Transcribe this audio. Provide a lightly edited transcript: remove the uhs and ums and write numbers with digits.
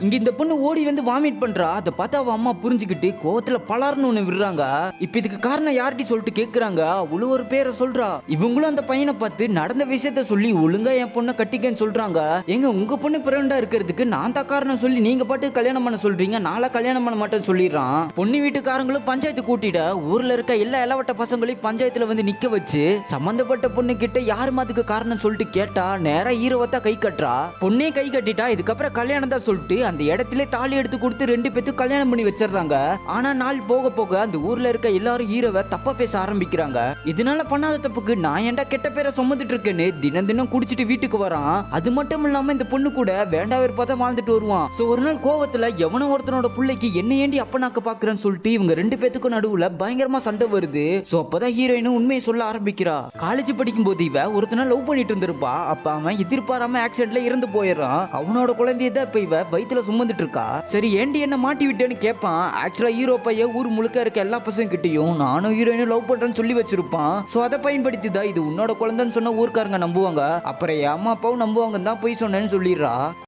இங்க இந்த பொண்ணு ஓடி வந்து வாமிட் பண்றா. அதை பார்த்தா அவ அம்மா புரிஞ்சுக்கிட்டு கோவத்துல பலார்னு ஒண்ணு விடுறாங்க. இப்ப இதுக்கு காரணம் யார்டி சொல்லிட்டு கேக்குறாங்க. அவளும் ஒரு பேரை சொல்றா. இவங்களும் அந்த பையனை பார்த்து நடந்த விஷயத்த சொல்லி ஒழுங்கா என் பொண்ணை கட்டிக்கன்னு சொல்றாங்க. எங்க உங்க பொண்ணு பிறண்டா இருக்கிறதுக்கு நான் தான் காரணம் சொல்லி நீங்க பாட்டு கல்யாணம் பண்ண சொல்றீங்க, நாளா கல்யாணம் பண்ண மாட்டேன்னு சொல்லிடுறான். பொண்ணு வீட்டுக்காரங்களும் பஞ்சாயத்து கூட்டிட ஊர்ல இருக்க எல்லா இளவட்ட பசங்களையும் பஞ்சாயத்துல வந்து நிக்க வச்சு சம்பந்தப்பட்ட பொண்ணு கிட்ட யாருமா அதுக்கு காரணம் சொல்லிட்டு கேட்டா நேரா ஈரவத்தா கை கட்டுறா. பொண்ணே கை கட்டிட்டா. இதுக்கப்புறம் கல்யாணம் தான் சொல்லிட்டு அந்த இடத்துல தாலி எடுத்து கொடுத்து 2 பேத்துக்கு கல்யாணம் பண்ணி வச்சிடறாங்க. ஆனா நாள் போக போக அந்த ஊர்ல இருக்க எல்லாரும் ஹீரோவை தப்பா பேச ஆரம்பிக்கிறாங்க. இதனால பண்ணாத தப்புக்கு நான் ஏன்டா கெட்ட பேரை சுமந்துட்டு இருக்கேன்னு தினம் தினம் குடிச்சிட்டு வீட்டுக்கு வரான். அது மட்டும் இல்லாம இந்த பொண்ணு கூட வேண்டா விருப்பத்தை வாழ்ந்துட்டு வருவான். சோ ஒரு நாள் கோவத்துல எவனோ ஒருத்தனோட பிள்ளைக்கு என்ன ஏண்டி அப்பனாக்க பாக்குறேன்னு சொல்லிட்டு இவங்க 2 பேத்துக்கும் நடுவுல பயங்கரமா சண்டை வருது. சோ அப்பதான் ஹீரோயினும் உண்மையை சொல்ல ஆரம்பிக்கிறா. காலேஜ் படிக்கும் போது இவ ஒருத்தனை லவ் பண்ணிட்டு இருந்திருப்பா. அப்ப அவன் எதிர்பாராம ஆக்சிடென்ட்ல இறந்து போயிடுறான். அவனோட குழந்தைய தான் இப்ப இவ வயித்துல சுமந்துட்டு இருக்கா. சரி ஏண்டி என்ன மாட்டி விட்டேன்னு கேட்பான். ஆக்சுவலா ஹீரோ பையன் ஊர் முழுக்க இருக்க எல்லா பசங்க கிட்டையும் நானும் ஹீரோயினும் லவ் பண்றேன்னு சொல்லி வச்சிருப்பான். சோ அதை பயன்படுத்தி தான் இது உன்னோட குழந்தைன்னு சொன்ன ஊர்க்காரங்க நம்புவாங்க. அப்புறம் என் அம்மா அப்பாவும் நம்புவாங்க தான் போய் சொன்னேன்னு சொல்லிடுறா.